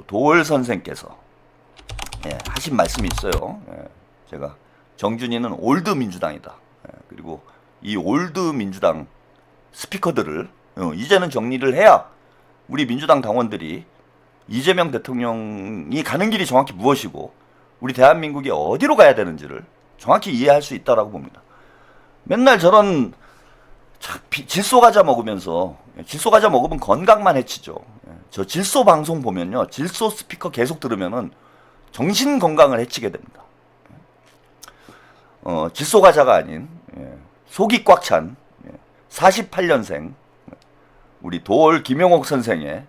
도월 선생께서 하신 말씀이 있어요. 제가 정준이는 올드 민주당이다. 그리고 이 올드 민주당 스피커들을 이제는 정리를 해야 우리 민주당 당원들이 이재명 대통령이 가는 길이 정확히 무엇이고 우리 대한민국이 어디로 가야 되는지를 정확히 이해할 수 있다라고 봅니다. 맨날 저런 질소 과자 먹으면서, 질소 과자 먹으면 건강만 해치죠. 저 질소 방송 보면요, 질소 스피커 계속 들으면은 정신 건강을 해치게 됩니다. 질소 과자가 아닌 속이 꽉 찬 48년생 우리 도월 김용옥 선생의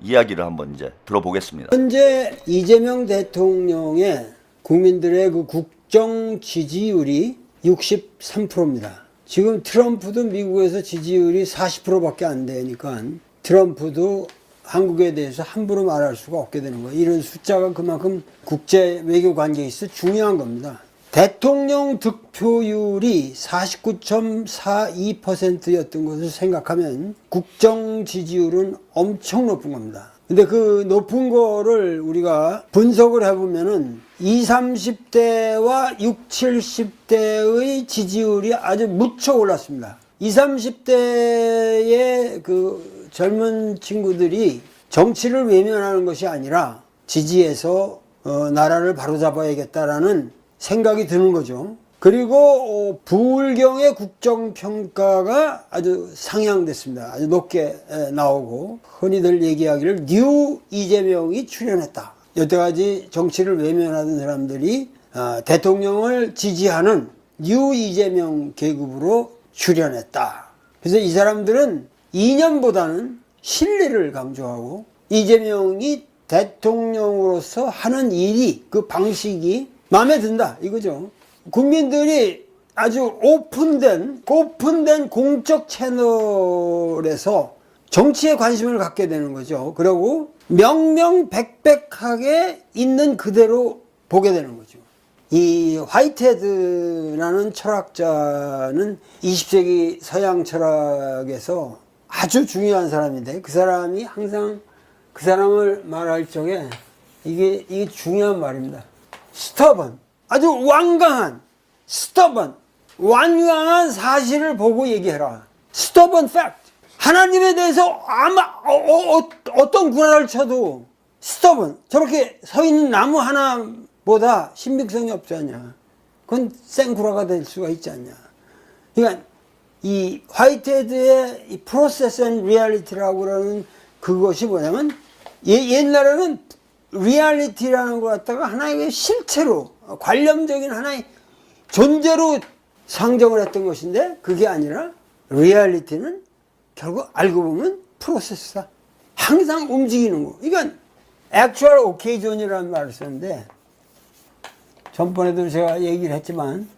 이야기를 한번 이제 들어보겠습니다. 현재 이재명 대통령의 국민들의 그 국정 지지율이 63%입니다. 지금 트럼프도 미국에서 지지율이 40%밖에 안 되니까 트럼프도 한국에 대해서 함부로 말할 수가 없게 되는 거예요. 이런 숫자가 그만큼 국제 외교 관계에 있어 중요한 겁니다. 대통령 득표율이 49.42%였던 것을 생각하면 국정 지지율은 엄청 높은 겁니다. 근데 그 높은 거를 우리가 분석을 해보면은 20, 30대와 60, 70대의 지지율이 아주 무척 올랐습니다. 20, 30대의 그 젊은 친구들이 정치를 외면하는 것이 아니라 지지해서 나라를 바로잡아야겠다라는 생각이 드는 거죠. 그리고 부울경의 국정평가가 아주 상향됐습니다. 아주 높게 나오고 흔히들 얘기하기를 뉴 이재명이 출연했다. 여태까지 정치를 외면하던 사람들이 대통령을 지지하는 뉴 이재명 계급으로 출연했다. 그래서 이 사람들은 이념보다는 신뢰를 강조하고 이재명이 대통령으로서 하는 일이 그 방식이 마음에 든다 이거죠. 국민들이 아주 오픈된 공적 채널에서 정치에 관심을 갖게 되는 거죠. 그리고 명명백백하게 있는 그대로 보게 되는 거죠. 이 화이트헤드라는 철학자는 20세기 서양 철학에서 아주 중요한 사람인데 그 사람이 항상 그 사람을 말할 적에 이게 중요한 말입니다. stubborn, 아주 완강한 사실을 보고 얘기해라. stubborn fact. 하나님에 대해서 아마 어떤 구라를 쳐도 stubborn, 저렇게 서 있는 나무 하나보다 신빙성이 없지 않냐. 그건 생구라가 될 수가 있지 않냐. 그러니까 이 화이트헤드의 이 process and reality라고 하는 그것이 뭐냐면 옛날에는 리얼리티라는 걸 갖다가 하나의 실체로 관념적인 하나의 존재로 상정을 했던 것인데 그게 아니라 리얼리티는 결국 알고 보면 프로세스다. 항상 움직이는 거. 이건 actual occasion이라는 말을 쓰는데 전번에도 제가 얘기를 했지만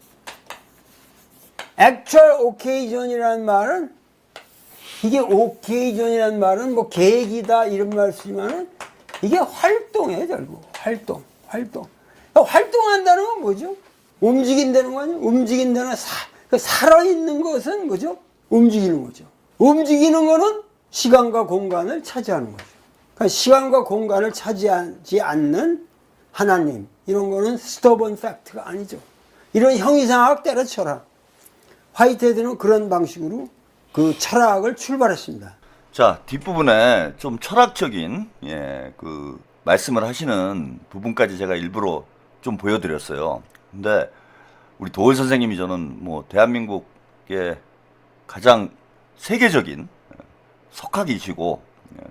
actual occasion이라는 말은 이게 occasion이라는 말은 뭐 계획이다 이런 말 쓰지만은 이게 활동이에요, 결국. 활동. 활동한다는 건 뭐죠? 움직인다는 거 아니에요? 움직인다는 건 살아있는 것은 뭐죠? 움직이는 거죠. 움직이는 거는 시간과 공간을 차지하는 거죠. 그러니까 시간과 공간을 차지하지 않는 하나님, 이런 거는 stubborn fact가 아니죠. 이런 형이상학 때려쳐라. 화이트헤드는 그런 방식으로 그 철학을 출발했습니다. 자, 뒷부분에 좀 철학적인 그 말씀을 하시는 부분까지 제가 일부러 좀 보여드렸어요. 근데 우리 도월 선생님이 저는 뭐 대한민국의 가장 세계적인 석학이시고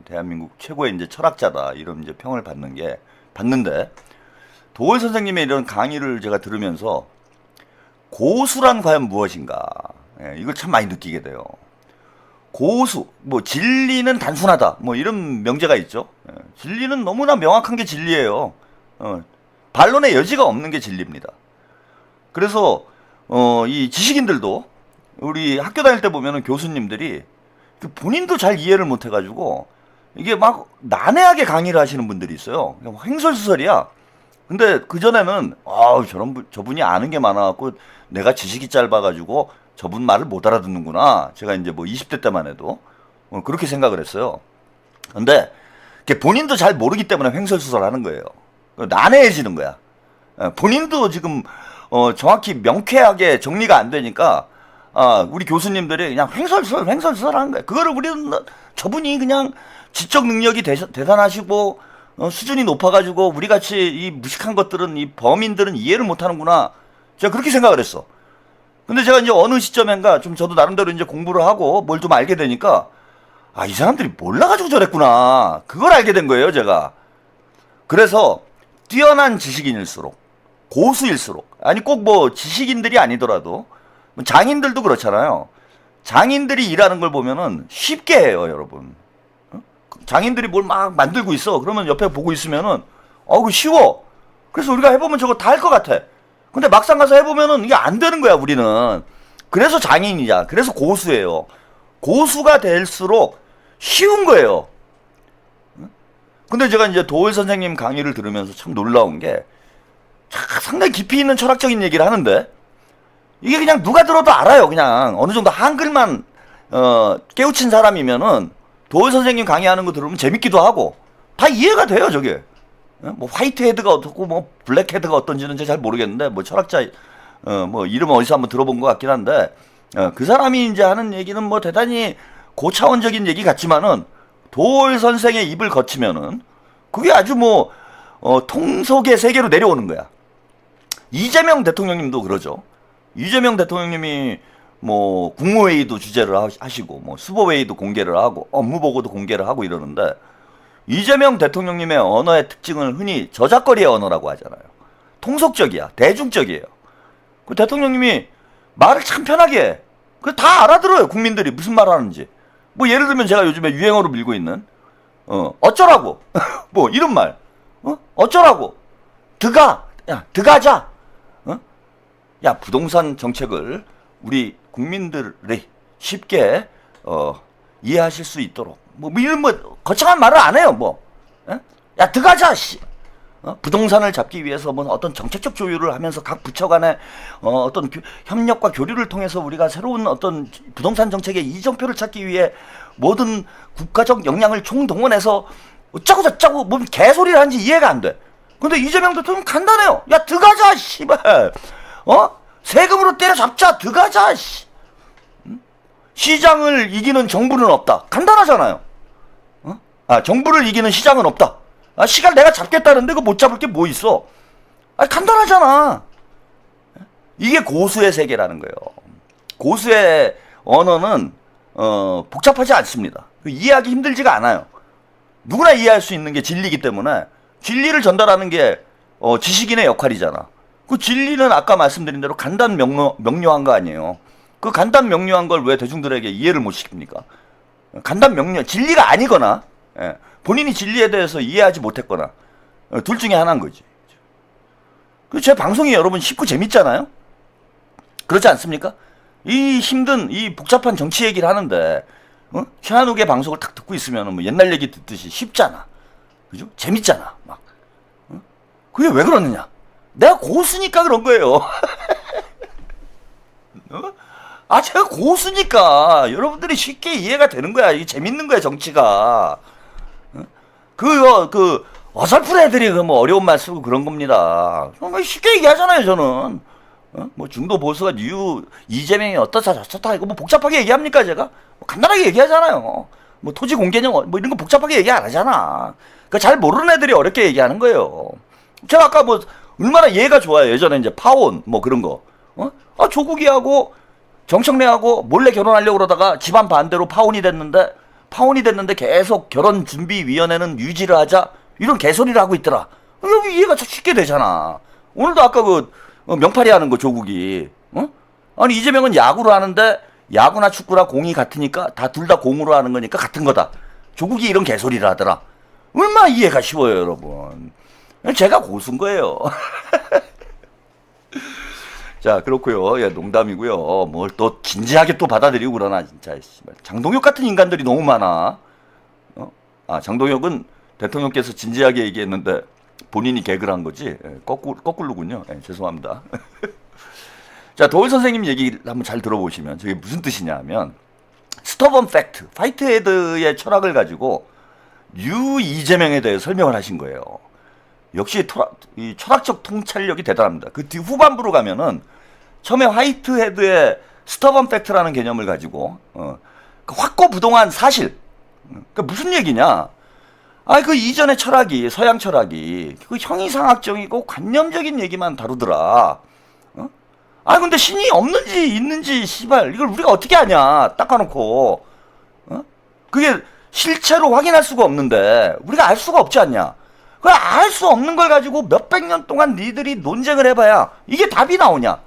대한민국 최고의 이제 철학자다 이런 이제 평을 받는데 도월 선생님의 이런 강의를 제가 들으면서 고수란 과연 무엇인가 이걸 참 많이 느끼게 돼요. 고수, 뭐 진리는 단순하다, 뭐 이런 명제가 있죠. 진리는 너무나 명확한 게 진리예요. 반론의 여지가 없는 게 진리입니다. 그래서 이 지식인들도 우리 학교 다닐 때 보면은 교수님들이 본인도 잘 이해를 못 해가지고 이게 막 난해하게 강의를 하시는 분들이 있어요. 그냥 횡설수설이야. 근데 그전에는 저분이 아는 게 많아갖고 내가 지식이 짧아가지고 저분 말을 못 알아듣는구나. 제가 이제 뭐 20대 때만 해도 그렇게 생각을 했어요. 근데 본인도 잘 모르기 때문에 횡설수설하는 거예요. 난해해지는 거야. 본인도 지금 정확히 명쾌하게 정리가 안 되니까 우리 교수님들이 그냥 횡설수설하는 거예요. 그거를 우리는 저분이 그냥 지적 능력이 대단하시고 수준이 높아가지고 우리 같이 이 무식한 것들은 이 범인들은 이해를 못하는구나. 제가 그렇게 생각을 했어. 근데 제가 이제 어느 시점인가 좀 저도 나름대로 이제 공부를 하고 뭘 좀 알게 되니까 이 사람들이 몰라가지고 저랬구나. 그걸 알게 된 거예요, 제가. 그래서 뛰어난 지식인일수록 고수일수록 아니 꼭 뭐 지식인들이 아니더라도 장인들도 그렇잖아요. 장인들이 일하는 걸 보면은 쉽게 해요, 여러분. 장인들이 뭘 막 만들고 있어. 그러면 옆에 보고 있으면은 그거 쉬워. 그래서 우리가 해보면 저거 다 할 것 같아. 근데 막상 가서 해보면은 이게 안 되는 거야, 우리는. 그래서 장인이자. 그래서 고수예요. 고수가 될수록 쉬운 거예요. 근데 제가 이제 도울 선생님 강의를 들으면서 참 놀라운 게 상당히 깊이 있는 철학적인 얘기를 하는데 이게 그냥 누가 들어도 알아요. 그냥 어느 정도 한글만 깨우친 사람이면은 도울 선생님 강의하는 거 들으면 재밌기도 하고 다 이해가 돼요, 저게. 뭐 화이트 헤드가 어떻고 뭐 블랙 헤드가 어떤지는 제가 잘 모르겠는데 뭐 철학자 뭐 이름 어디서 한번 들어본 것 같긴 한데 그 사람이 이제 하는 얘기는 뭐 대단히 고차원적인 얘기 같지만은 도울 선생의 입을 거치면은 그게 아주 뭐 통속의 세계로 내려오는 거야. 이재명 대통령님도 그러죠. 이재명 대통령님이 뭐 국무회의도 주재를 하시고 뭐 수보회의도 공개를 하고 업무보고도 공개를 하고 이러는데 이재명 대통령님의 언어의 특징을 흔히 저작거리의 언어라고 하잖아요. 통속적이야. 대중적이에요. 그 대통령님이 말을 참 편하게 해. 그 다 알아들어요. 국민들이 무슨 말 하는지. 뭐 예를 들면 제가 요즘에 유행어로 밀고 있는 어쩌라고 뭐 이런 말 어쩌라고 드가자 야 부동산 정책을 우리 국민들이 쉽게 이해하실 수 있도록 뭐 이런 뭐 거창한 말을 안 해요. 뭐 야 드가자 씨 부동산을 잡기 위해서 뭐 어떤 정책적 조율을 하면서 각 부처 간의 어떤 협력과 교류를 통해서 우리가 새로운 어떤 부동산 정책의 이정표를 찾기 위해 모든 국가적 역량을 총동원해서 어쩌고 저쩌고 뭐 개소리를 하는지 이해가 안 돼. 근데 이재명 대통령 간단해요. 야 들어가자 씨발. 세금으로 때려잡자 들어가자 씨. 시장을 이기는 정부는 없다. 간단하잖아요. 정부를 이기는 시장은 없다. 시간 내가 잡겠다는데 그거 못 잡을 게 뭐 있어? 간단하잖아. 이게 고수의 세계라는 거예요. 고수의 언어는 복잡하지 않습니다. 이해하기 힘들지가 않아요. 누구나 이해할 수 있는 게 진리이기 때문에 진리를 전달하는 게 지식인의 역할이잖아. 그 진리는 아까 말씀드린 대로 간단 명료한 거 아니에요. 그 간단 명료한 걸 왜 대중들에게 이해를 못 시킵니까? 간단 명료 진리가 아니거나 본인이 진리에 대해서 이해하지 못했거나 둘 중에 하나인 거지. 제 방송이 여러분 쉽고 재밌잖아요. 그렇지 않습니까? 이 힘든 이 복잡한 정치 얘기를 하는데 최한욱의 방송을 딱 듣고 있으면 뭐 옛날 얘기 듣듯이 쉽잖아. 그죠? 재밌잖아. 막. 그게 왜 그러느냐? 내가 고수니까 그런 거예요. 제가 고수니까 여러분들이 쉽게 이해가 되는 거야. 이게 재밌는 거야, 정치가. 어설픈 애들이 뭐 어려운 말 쓰고 그런 겁니다. 쉽게 얘기하잖아요, 저는. 뭐 중도 보수가 이재명이 어떻다 저렇다 이거 뭐 복잡하게 얘기합니까, 제가? 간단하게 얘기하잖아요. 뭐 토지 공개념 뭐 이런 거 복잡하게 얘기 안 하잖아. 잘 모르는 애들이 어렵게 얘기하는 거예요. 제가 아까 뭐 얼마나 이해가 좋아요. 예전에 이제 파혼 뭐 그런 거. 조국이하고 정청래하고 몰래 결혼하려고 그러다가 집안 반대로 파혼이 됐는데 계속 결혼준비위원회는 유지를 하자 이런 개소리를 하고 있더라. 여기 이해가 쉽게 되잖아. 오늘도 아까 명팔이 하는 거 조국이 아니 이재명은 야구를 하는데 야구나 축구나 공이 같으니까 둘 다 공으로 하는 거니까 같은 거다. 조국이 이런 개소리를 하더라. 얼마나 이해가 쉬워요, 여러분. 제가 고수인 거예요. 자, 그렇고요. 예, 농담이고요. 뭘 또 진지하게 또 받아들이고 그러나 진짜. 장동혁 같은 인간들이 너무 많아. 장동혁은 대통령께서 진지하게 얘기했는데 본인이 개그를 한 거지. 예, 거꾸로군요. 예, 죄송합니다. 자, 도울 선생님 얘기를 한번 잘 들어보시면 저게 무슨 뜻이냐 하면 스터번 팩트, 화이트헤드의 철학을 가지고 이재명에 대해 설명을 하신 거예요. 역시 이 철학적 통찰력이 대단합니다. 그 뒤 후반부로 가면은 처음에 화이트헤드의 스터번 팩트라는 개념을 가지고 그 확고부동한 사실. 그러니까 무슨 얘기냐? 그 이전의 철학이 서양 철학이 그 형이상학적이고 관념적인 얘기만 다루더라. 근데 신이 없는지 있는지 씨발 이걸 우리가 어떻게 아냐? 닦아놓고 그게 실체로 확인할 수가 없는데 우리가 알 수가 없지 않냐? 그 알 수 없는 걸 가지고 몇백 년 동안 니들이 논쟁을 해봐야 이게 답이 나오냐?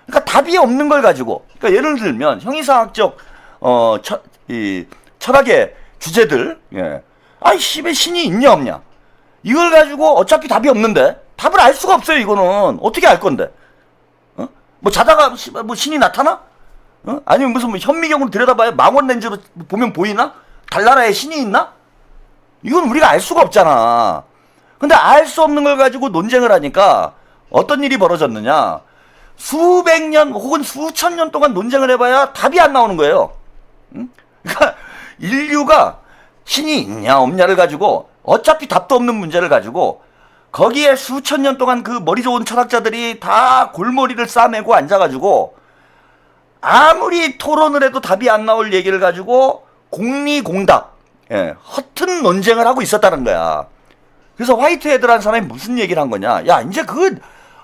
그러니까 답이 없는 걸 가지고, 그러니까 예를 들면 형이상학적 이 철학의 주제들, 씨발 신이 있냐 없냐? 이걸 가지고 어차피 답이 없는데 답을 알 수가 없어요. 이거는 어떻게 알 건데? 뭐 자다가 뭐 신이 나타나? 아니면 무슨 뭐 현미경으로 들여다봐야 망원 렌즈로 보면 보이나? 달나라에 신이 있나? 이건 우리가 알 수가 없잖아. 근데 알 수 없는 걸 가지고 논쟁을 하니까 어떤 일이 벌어졌느냐? 수백 년 혹은 수천 년 동안 논쟁을 해봐야 답이 안 나오는 거예요. 그러니까 인류가 신이 있냐 없냐를 가지고 어차피 답도 없는 문제를 가지고 거기에 수천 년 동안 그 머리 좋은 철학자들이 다 골머리를 싸매고 앉아가지고 아무리 토론을 해도 답이 안 나올 얘기를 가지고 공리공답, 허튼 논쟁을 하고 있었다는 거야. 그래서 화이트헤드라는 사람이 무슨 얘기를 한 거냐? 야, 이제 그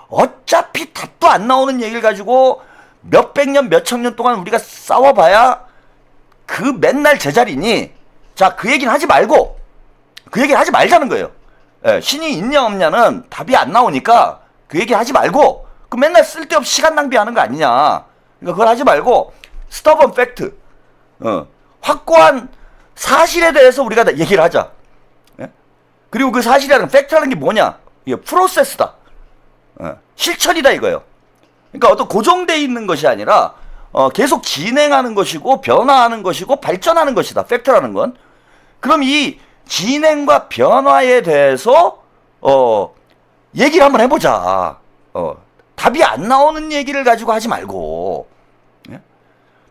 어차피 답도 안 나오는 얘기를 가지고 몇백 년, 몇천 년 동안 우리가 싸워봐야 그 맨날 제자리니. 자, 그 얘기는 하지 말고 그 얘기를 하지 말자는 거예요. 신이 있냐 없냐는 답이 안 나오니까 그 얘기 하지 말고 그 맨날 쓸데없이 시간 낭비하는 거 아니냐. 그러니까 그걸 하지 말고 스터번 팩트, 확고한 사실에 대해서 우리가 얘기를 하자. 그리고 그 사실이라는 팩트라는 게 뭐냐? 이게 프로세스다. 실천이다 이거예요. 그러니까 어떤 고정되어 있는 것이 아니라 계속 진행하는 것이고 변화하는 것이고 발전하는 것이다. 팩트라는 건. 그럼 이 진행과 변화에 대해서 얘기를 한번 해보자. 답이 안 나오는 얘기를 가지고 하지 말고.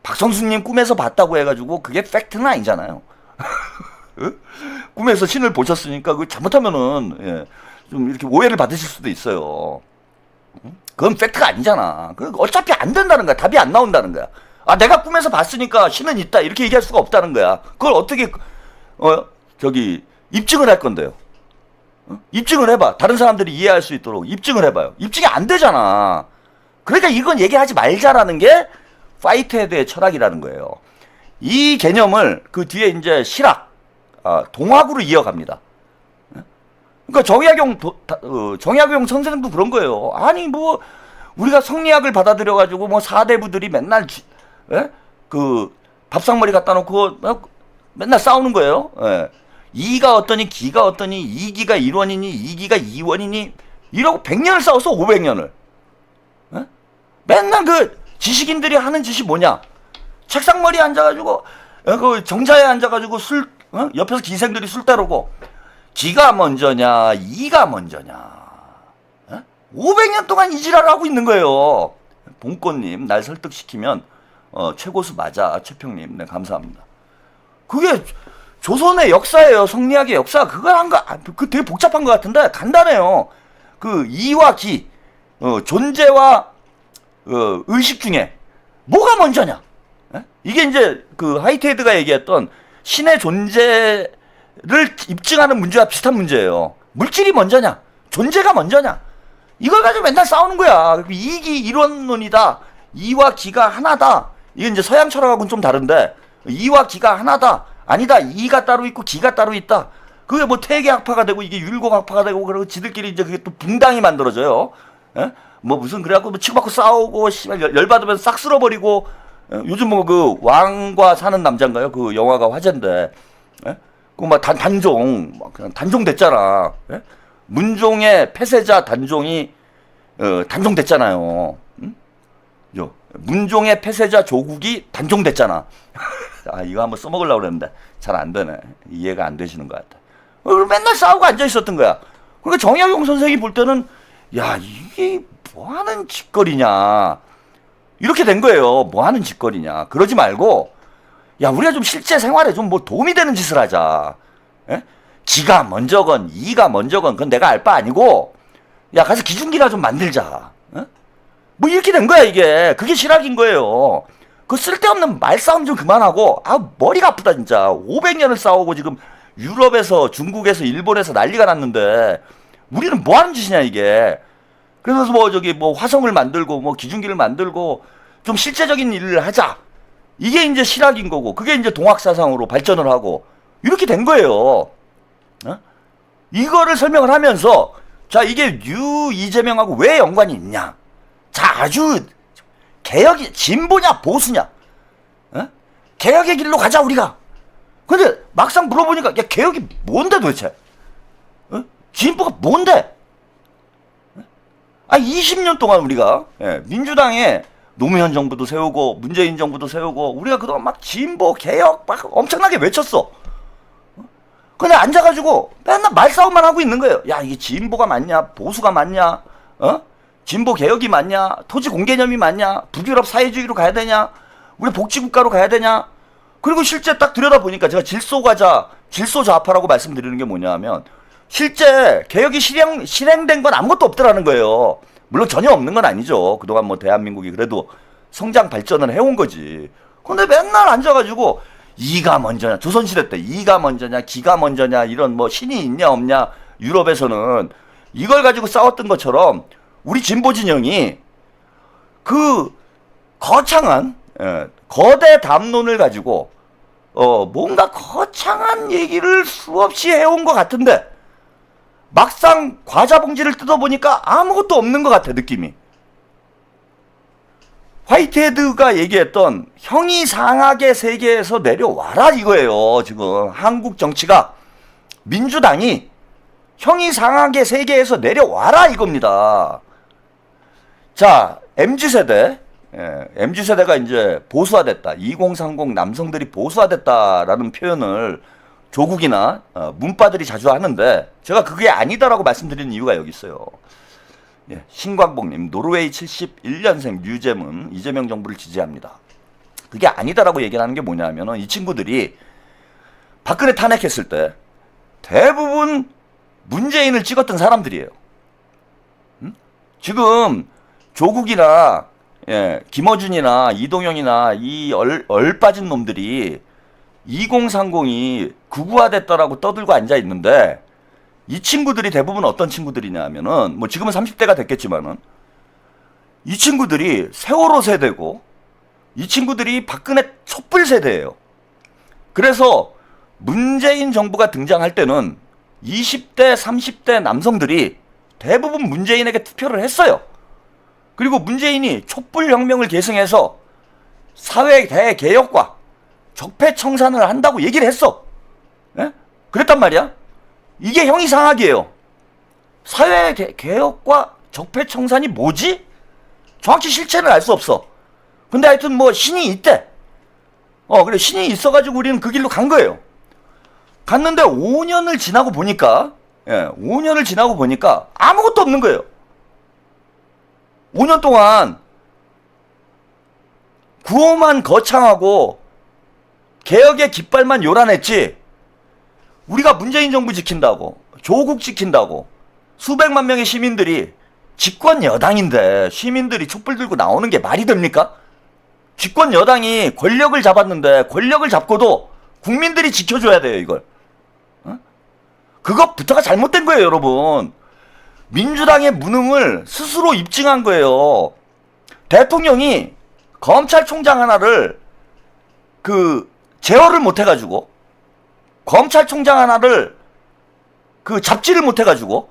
박성수님 꿈에서 봤다고 해가지고 그게 팩트는 아니잖아요. 꿈에서 신을 보셨으니까 그 잘못하면은 좀 이렇게 오해를 받으실 수도 있어요. 그건 팩트가 아니잖아. 어차피 안 된다는 거야. 답이 안 나온다는 거야. 내가 꿈에서 봤으니까 신은 있다 이렇게 얘기할 수가 없다는 거야. 그걸 어떻게 입증을 할 건데요. 입증을 해봐. 다른 사람들이 이해할 수 있도록 입증을 해봐요. 입증이 안 되잖아. 그러니까 이건 얘기하지 말자라는 게 화이트헤드의 철학이라는 거예요. 이 개념을 그 뒤에 이제 실학, 동학으로 이어갑니다. 그러니까 정약용 선생님도 그런 거예요. 아니 뭐 우리가 성리학을 받아들여가지고 뭐 사대부들이 맨날 그 밥상머리 갖다 놓고 맨날 싸우는 거예요. 이가 어떠니 기가 어떠니 이기가 1원이니 이기가 2원이니 이러고 100년을 싸웠어. 500년을. 맨날 그 지식인들이 하는 짓이 뭐냐? 책상머리에 앉아가지고 그 정자에 앉아가지고 옆에서 기생들이 술 따르고 기가 먼저냐 이가 먼저냐. 500년 동안 이 지랄을 하고 있는 거예요. 봉꽃님 날 설득시키면 최고수 맞아. 최평님 네 감사합니다. 그게 조선의 역사예요. 성리학의 역사. 그걸 그 되게 복잡한 것 같은데 간단해요. 그 이와 기, 존재와 의식 중에 뭐가 먼저냐? 이게 이제 그 화이트헤드가 얘기했던 신의 존재를 입증하는 문제와 비슷한 문제예요. 물질이 먼저냐? 존재가 먼저냐? 이걸 가지고 맨날 싸우는 거야. 이기 이론론이다. 이와 기가 하나다. 이게 이제 서양 철학하고는 좀 다른데 이와 기가 하나다. 아니다. 이가 따로 있고 기가 따로 있다. 그게 뭐 퇴계학파가 되고 이게 율곡학파가 되고 그러고 지들끼리 이제 그게 또 붕당이 만들어져요. 뭐 무슨 그래갖고 뭐 치고받고 싸우고 열받으면 싹 쓸어버리고. 요즘 뭐 그 왕과 사는 남자인가요? 그 영화가 화제인데, 그 막 단종 그냥 단종 됐잖아. 문종의 폐쇄자 단종이 단종 됐잖아요. 문종의 폐쇄자 조국이 단종 됐잖아. 이거 한번 써먹으려고 그랬는데 잘 안 되네. 이해가 안 되시는 것 같아. 맨날 싸우고 앉아 있었던 거야. 그러니까 정약용 선생이 볼 때는 야 이게 뭐 하는 짓거리냐. 이렇게 된 거예요. 뭐 하는 짓거리냐. 그러지 말고, 야, 우리가 좀 실제 생활에 좀 뭐 도움이 되는 짓을 하자. 지가 먼저건 이가 먼저건 그건 내가 알 바 아니고 야 가서 기중기나 좀 만들자. 어? 뭐 이렇게 된 거야 이게. 그게 실학인 거예요. 그 쓸데없는 말싸움 좀 그만하고 머리가 아프다 진짜. 500년을 싸우고 지금 유럽에서 중국에서 일본에서 난리가 났는데 우리는 뭐 하는 짓이냐 이게. 그래서 뭐 저기 뭐 화성을 만들고 뭐 기중기를 만들고 좀 실제적인 일을 하자. 이게 이제 실학인 거고 그게 이제 동학사상으로 발전을 하고 이렇게 된 거예요. 어? 이거를 설명을 하면서 자 이게 이재명하고 왜 연관이 있냐. 자 아주 개혁이 진보냐 보수냐. 어? 개혁의 길로 가자 우리가. 근데 막상 물어보니까 야 개혁이 뭔데 도대체. 어? 진보가 뭔데. 20년 동안 우리가 민주당에 노무현 정부도 세우고 문재인 정부도 세우고 우리가 그동안 막 진보 개혁 막 엄청나게 외쳤어. 근데 앉아가지고 맨날 말싸움만 하고 있는 거예요. 야 이게 진보가 맞냐 보수가 맞냐 어? 진보 개혁이 맞냐 토지 공개념이 맞냐 북유럽 사회주의로 가야 되냐 우리 복지국가로 가야 되냐. 그리고 실제 딱 들여다보니까 제가 질소좌파라고 말씀드리는 게 뭐냐 하면 실제 개혁이 실행된 건 아무것도 없더라는 거예요. 물론 전혀 없는 건 아니죠. 그동안 뭐 대한민국이 그래도 성장 발전을 해온 거지. 근데 맨날 앉아가지고 이가 먼저냐 조선시대 때 이가 먼저냐 기가 먼저냐 이런 뭐 신이 있냐 없냐 유럽에서는 이걸 가지고 싸웠던 것처럼 우리 진보 진영이 그 거창한 거대 담론을 가지고 뭔가 거창한 얘기를 수없이 해온 것 같은데 막상 과자 봉지를 뜯어보니까 아무것도 없는 것 같아 느낌이. 화이트헤드가 얘기했던 형이상학의 세계에서 내려와라 이거예요. 지금 한국 정치가 민주당이 형이상학의 세계에서 내려와라 이겁니다. 자 MZ세대 MZ세대가 이제 보수화됐다. 2030 남성들이 보수화됐다라는 표현을 조국이나 문바들이 자주 하는데 제가 그게 아니다라고 말씀드리는 이유가 여기 있어요. 신광복님 노르웨이 71년생 유잼은 이재명 정부를 지지합니다. 그게 아니다라고 얘기를 하는 게 뭐냐면은 이 친구들이 박근혜 탄핵했을 때 대부분 문재인을 찍었던 사람들이에요. 지금 조국이나 김어준이나 이동영이나 이 얼빠진 놈들이 2030이 극우화됐다라고 떠들고 앉아 있는데 이 친구들이 대부분 어떤 친구들이냐 하면은 뭐 지금은 30대가 됐겠지만은 이 친구들이 세월호 세대고 이 친구들이 박근혜 촛불 세대예요. 그래서 문재인 정부가 등장할 때는 20대 30대 남성들이 대부분 문재인에게 투표를 했어요. 그리고 문재인이 촛불혁명을 계승해서 사회 대개혁과 적폐청산을 한다고 얘기를 했어. 그랬단 말이야. 이게 형이상학이에요. 사회 개혁과 적폐청산이 뭐지? 정확히 실체는 알 수 없어. 근데 하여튼 뭐 신이 있대. 그래 신이 있어가지고 우리는 그 길로 간 거예요. 갔는데 5년을 지나고 보니까 5년을 지나고 보니까 아무것도 없는 거예요. 5년 동안 구호만 거창하고 개혁의 깃발만 요란했지 우리가 문재인 정부 지킨다고 조국 지킨다고 수백만 명의 시민들이 집권 여당인데 시민들이 촛불 들고 나오는 게 말이 됩니까? 집권 여당이 권력을 잡았는데 권력을 잡고도 국민들이 지켜줘야 돼요 이걸. 그것부터가 잘못된 거예요 여러분. 민주당의 무능을 스스로 입증한 거예요. 대통령이 검찰총장 하나를 제어를 못해가지고 검찰총장 하나를 잡지를 못해가지고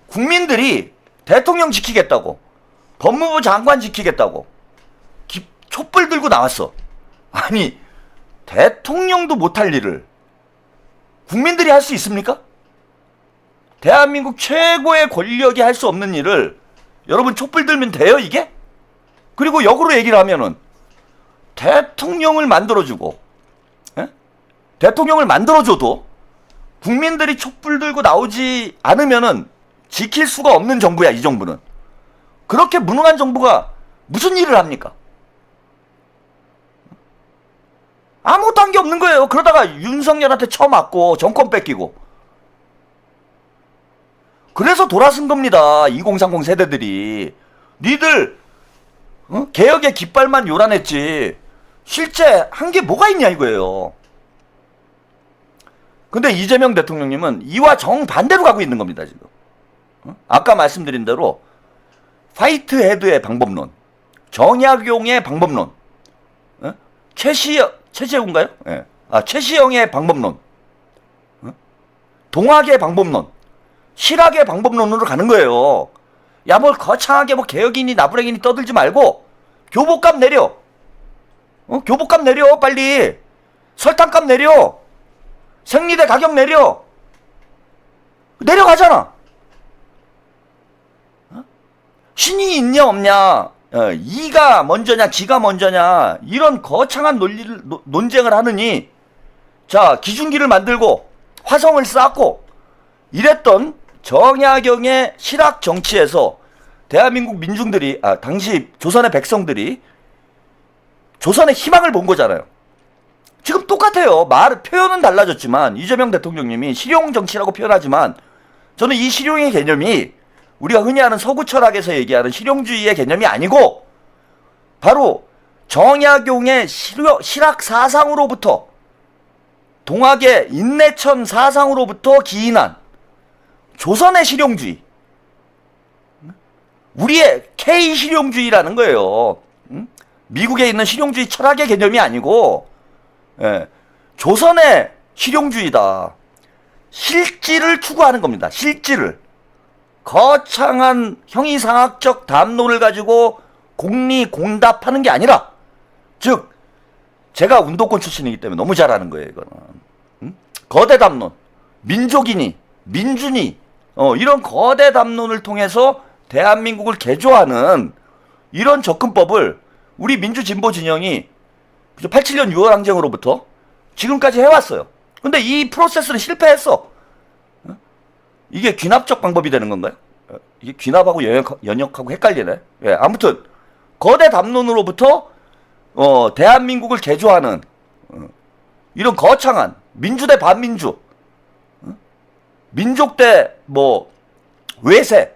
국민들이 대통령 지키겠다고 법무부 장관 지키겠다고 촛불 들고 나왔어. 아니 대통령도 못할 일을 국민들이 할 수 있습니까? 대한민국 최고의 권력이 할 수 없는 일을 여러분 촛불 들면 돼요 이게? 그리고 역으로 얘기를 하면은 대통령을 만들어주고 대통령을 만들어줘도 국민들이 촛불 들고 나오지 않으면은 지킬 수가 없는 정부야 이 정부는. 그렇게 무능한 정부가 무슨 일을 합니까? 아무것도 한 게 없는 거예요. 그러다가 윤석열한테 처맞고 정권 뺏기고 그래서 돌아선 겁니다. 2030 세대들이. 니들 개혁의 깃발만 요란했지 실제 한 게 뭐가 있냐 이거예요. 근데 이재명 대통령님은 이와 정반대로 가고 있는 겁니다. 지금 아까 말씀드린 대로 화이트 헤드의 방법론, 정약용의 방법론, 최시영인가요? 예. 최시영의 방법론, 동학의 방법론, 실학의 방법론으로 가는 거예요. 야, 뭘 거창하게 뭐 개혁이니 나부랭이니 떠들지 말고 교복값 내려. 교복값 내려 빨리. 설탕값 내려. 생리대 가격 내려. 내려가잖아. 신이 있냐 없냐, 이가 먼저냐 기가 먼저냐, 이런 거창한 논쟁을 하느니 자 기준기를 만들고 화성을 쌓고 이랬던 정약용의 실학 정치에서 대한민국 민중들이, 당시 조선의 백성들이 조선의 희망을 본 거잖아요. 지금 똑같아요. 표현은 달라졌지만 이재명 대통령님이 실용 정치라고 표현하지만 저는 이 실용의 개념이 우리가 흔히 아는 서구 철학에서 얘기하는 실용주의의 개념이 아니고 바로 정약용의 실학 사상으로부터, 동학의 인내천 사상으로부터 기인한 조선의 실용주의, 우리의 K 실용주의라는 거예요. 미국에 있는 실용주의 철학의 개념이 아니고 조선의 실용주의다. 실질을 추구하는 겁니다. 실질을. 거창한 형이상학적 담론을 가지고 공리공답하는 게 아니라, 즉 제가 운동권 출신이기 때문에 너무 잘 아는 거예요. 이거는 거대 담론, 민족이니 민주니 이런 거대 담론을 통해서 대한민국을 개조하는 이런 접근법을 우리 민주진보 진영이 87년 6월 항쟁으로부터 지금까지 해왔어요. 근데 이 프로세스는 실패했어. 이게 귀납적 방법이 되는 건가요? 이게 귀납하고 연역하고 헷갈리네. 예, 아무튼 거대 담론으로부터 대한민국을 개조하는 이런 거창한 민주 대 반민주, 민족 대 뭐 외세,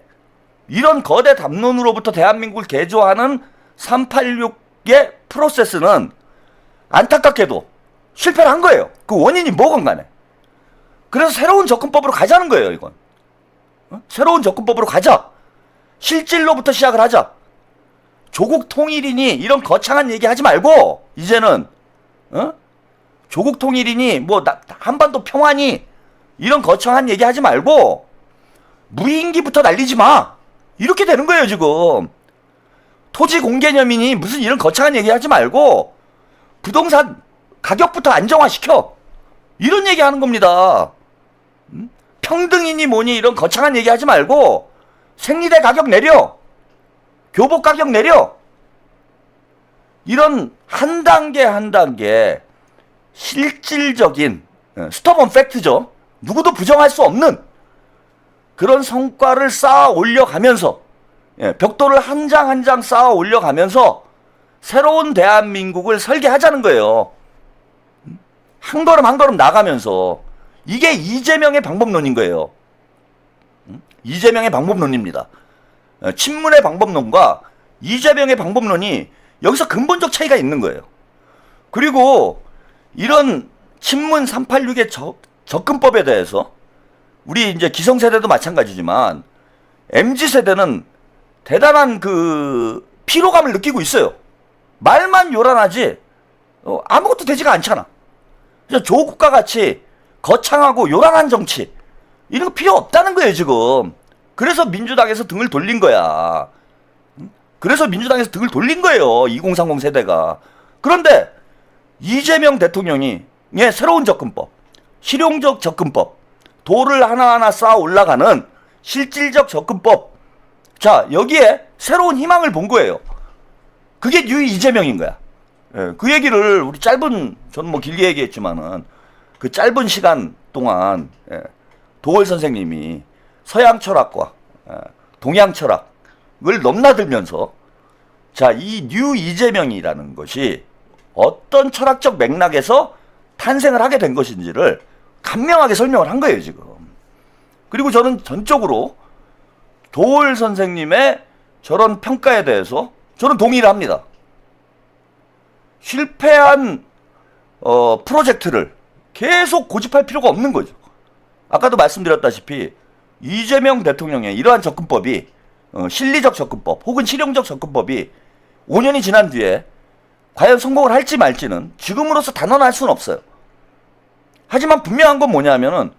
이런 거대 담론으로부터 대한민국을 개조하는 386의 프로세스는 안타깝게도 실패를 한 거예요. 그 원인이 뭐건 간에. 그래서 새로운 접근법으로 가자는 거예요, 이건. 새로운 접근법으로 가자. 실질로부터 시작을 하자. 조국 통일이니 이런 거창한 얘기 하지 말고, 이제는, 조국 통일이니, 뭐, 한반도 평화니, 이런 거창한 얘기 하지 말고, 무인기부터 날리지 마. 이렇게 되는 거예요, 지금. 토지 공개념이니 무슨 이런 거창한 얘기 하지 말고, 부동산 가격부터 안정화시켜. 이런 얘기 하는 겁니다. 평등이니 뭐니 이런 거창한 얘기 하지 말고 생리대 가격 내려, 교복 가격 내려. 이런 한 단계 한 단계 실질적인 스터번 팩트죠. 누구도 부정할 수 없는 그런 성과를 쌓아 올려가면서, 벽돌을 한 장 한 장 쌓아 올려가면서 새로운 대한민국을 설계하자는 거예요. 한 걸음 한 걸음 나가면서. 이게 이재명의 방법론인 거예요. 이재명의 방법론입니다. 친문의 방법론과 이재명의 방법론이 여기서 근본적 차이가 있는 거예요. 그리고 이런 친문 386의 접근법에 대해서 우리 이제 기성세대도 마찬가지지만 MZ세대는 대단한 그 피로감을 느끼고 있어요. 말만 요란하지 아무것도 되지가 않잖아. 조국과 같이 거창하고 요란한 정치 이런 거 필요 없다는 거예요, 지금. 그래서 민주당에서 등을 돌린 거야. 그래서 민주당에서 등을 돌린 거예요, 2030 세대가. 그런데 이재명 대통령이 새로운 접근법, 실용적 접근법, 돌을 하나하나 쌓아 올라가는 실질적 접근법, 자 여기에 새로운 희망을 본 거예요. 그게 뉴 이재명인 거야. 그 얘기를 우리 저는 뭐 길게 얘기했지만은 그 짧은 시간 동안 도월 선생님이 서양 철학과 동양 철학을 넘나들면서 자, 이 뉴 이재명이라는 것이 어떤 철학적 맥락에서 탄생을 하게 된 것인지를 간명하게 설명을 한 거예요, 지금. 그리고 저는 전적으로 도올 선생님의 저런 평가에 대해서 저는 동의를 합니다. 실패한 프로젝트를 계속 고집할 필요가 없는 거죠. 아까도 말씀드렸다시피 이재명 대통령의 이러한 접근법이 실리적 접근법 혹은 실용적 접근법이 5년이 지난 뒤에 과연 성공을 할지 말지는 지금으로서 단언할 수는 없어요. 하지만 분명한 건 뭐냐면은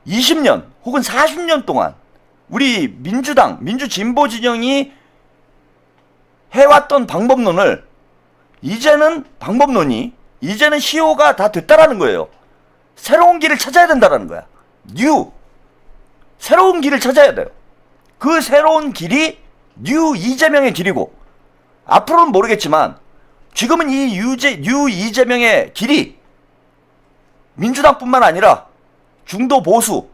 20년 혹은 40년 동안 우리 민주당, 민주진보 진영이 해왔던 방법론을 이제는 이제는 시효가 다 됐다라는 거예요. 새로운 길을 찾아야 된다라는 거야. 새로운 길을 찾아야 돼요. 그 새로운 길이 뉴 이재명의 길이고, 앞으로는 모르겠지만 지금은 이 뉴 이재명의 길이 민주당뿐만 아니라 중도 보수,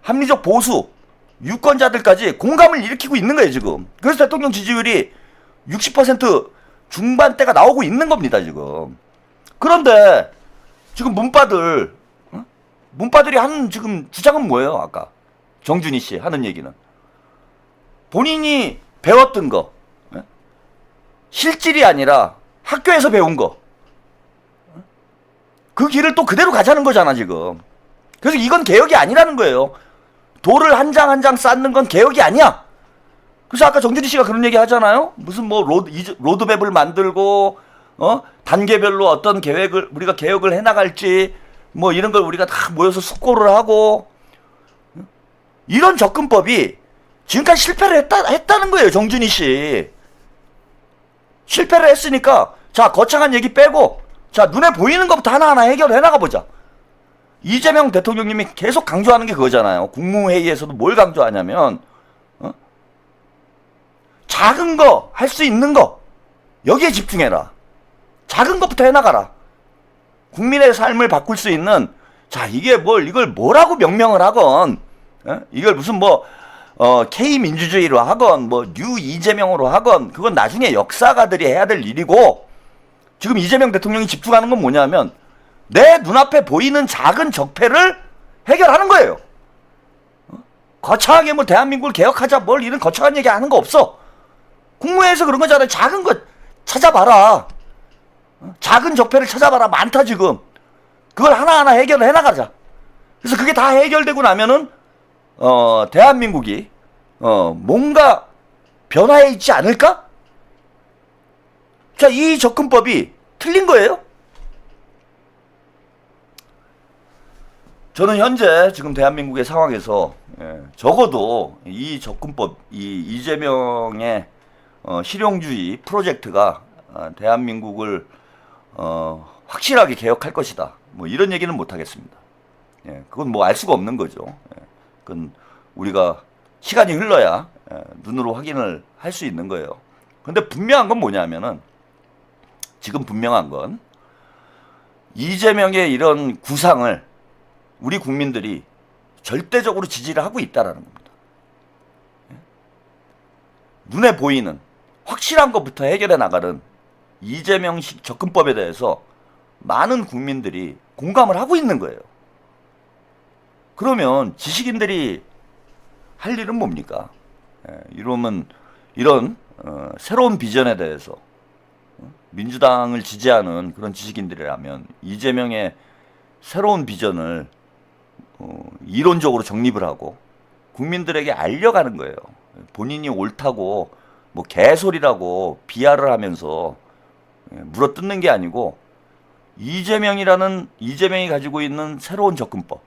합리적 보수, 유권자들까지 공감을 일으키고 있는 거예요, 지금. 그래서 대통령 지지율이 60% 중반대가 나오고 있는 겁니다, 지금. 그런데 지금 문바들이 하는 지금 주장은 뭐예요, 아까? 정준희 씨 하는 얘기는. 본인이 배웠던 거, 실질이 아니라 학교에서 배운 거, 그 길을 또 그대로 가자는 거잖아, 지금. 그래서 이건 개혁이 아니라는 거예요. 돌을 한 장 한 장 쌓는 건 개혁이 아니야. 그래서 아까 정준희 씨가 그런 얘기 하잖아요. 무슨 뭐 로드맵을 만들고 단계별로 어떤 계획을 우리가 개혁을 해나갈지 뭐 이런 걸 우리가 다 모여서 숙고를 하고, 이런 접근법이 지금까지 실패를 했다는 거예요. 정준희 씨 실패를 했으니까 자, 거창한 얘기 빼고 자, 눈에 보이는 것부터 하나하나 해결해 나가보자. 이재명 대통령님이 계속 강조하는 게 그거잖아요. 국무회의에서도 뭘 강조하냐면 작은 거, 할 수 있는 거 여기에 집중해라. 작은 것부터 해나가라. 국민의 삶을 바꿀 수 있는, 자, 이걸 뭐라고 명명을 하건, 이걸 무슨 K민주주의로 하건 뉴 이재명으로 하건 그건 나중에 역사가들이 해야 될 일이고, 지금 이재명 대통령이 집중하는 건 뭐냐면 내 눈앞에 보이는 작은 적폐를 해결하는 거예요. 거창하게 대한민국을 개혁하자 이런 거창한 얘기 하는 거 없어. 국무회의에서 그런 거잖아요. 작은 거 찾아봐라. 작은 적폐를 찾아봐라. 많다 지금. 그걸 하나하나 해결을 해나가자. 그래서 그게 다 해결되고 나면은 대한민국이 뭔가 변화해 있지 않을까? 자, 이 접근법이 틀린 거예요? 저는 현재 지금 대한민국의 상황에서 적어도 이 접근법, 이 이재명의 실용주의 프로젝트가 대한민국을 확실하게 개혁할 것이다. 이런 얘기는 못 하겠습니다. 그건 알 수가 없는 거죠. 그건 우리가 시간이 흘러야 눈으로 확인을 할 수 있는 거예요. 근데 분명한 건 뭐냐면은, 지금 분명한 건 이재명의 이런 구상을 우리 국민들이 절대적으로 지지를 하고 있다라는 겁니다. 눈에 보이는 확실한 것부터 해결해 나가는 이재명식 접근법에 대해서 많은 국민들이 공감을 하고 있는 거예요. 그러면 지식인들이 할 일은 뭡니까? 이러면 이런 새로운 비전에 대해서 민주당을 지지하는 그런 지식인들이라면 이재명의 새로운 비전을 이론적으로 정립을 하고 국민들에게 알려가는 거예요. 본인이 옳다고 개소리라고 비하를 하면서 물어뜯는 게 아니고, 이재명이 가지고 있는 새로운 접근법,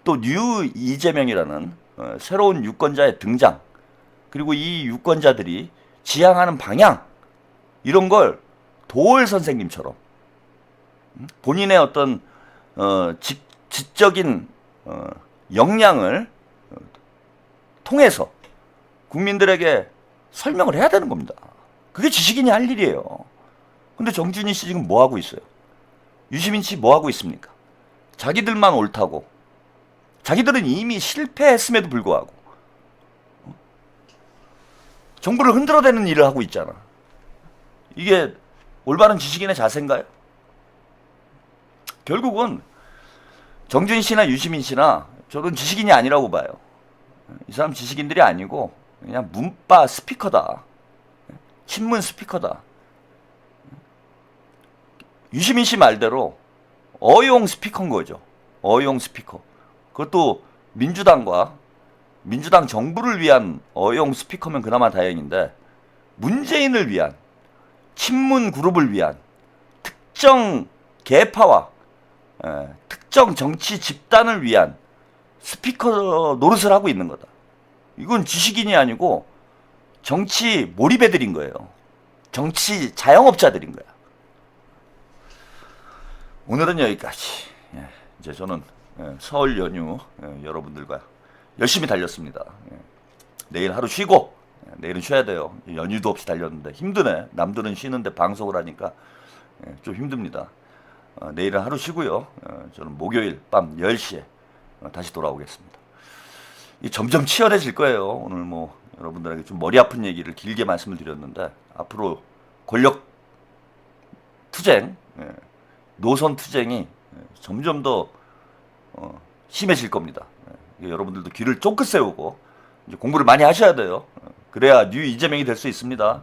또 뉴 이재명이라는 새로운 유권자의 등장, 그리고 이 유권자들이 지향하는 방향, 이런 걸 도올 선생님처럼 본인의 어떤 지적인 역량을 통해서 국민들에게 설명을 해야 되는 겁니다. 그게 지식인이 할 일이에요. 근데 정준희 씨 지금 뭐 하고 있어요? 유시민 씨 뭐 하고 있습니까? 자기들만 옳다고. 자기들은 이미 실패했음에도 불구하고 정부를 흔들어대는 일을 하고 있잖아. 이게 올바른 지식인의 자세인가요? 결국은 정준희 씨나 유시민 씨나 저는 지식인이 아니라고 봐요. 이 사람 지식인들이 아니고 그냥 문바 스피커다. 친문 스피커다. 유시민 씨 말대로 어용 스피커인 거죠. 어용 스피커. 그것도 민주당 정부를 위한 어용 스피커면 그나마 다행인데 문재인을 위한 친문 그룹을 위한 특정 계파와 특정 정치 집단을 위한 스피커 노릇을 하고 있는 거다. 이건 지식인이 아니고 정치 몰입애들인 거예요. 정치 자영업자들인 거야. 오늘은 여기까지. 이제 저는 설 연휴 여러분들과 열심히 달렸습니다. 내일 하루 쉬고 내일은 쉬어야 돼요. 연휴도 없이 달렸는데 힘드네. 남들은 쉬는데 방송을 하니까 좀 힘듭니다. 내일은 하루 쉬고요. 저는 목요일 밤 10시에 다시 돌아오겠습니다. 점점 치열해질 거예요. 오늘 뭐 여러분들에게 좀 머리 아픈 얘기를 길게 말씀을 드렸는데 앞으로 권력 투쟁, 노선 투쟁이 점점 더 심해질 겁니다. 여러분들도 귀를 쫑긋 세우고 이제 공부를 많이 하셔야 돼요. 그래야 뉴 이재명이 될 수 있습니다.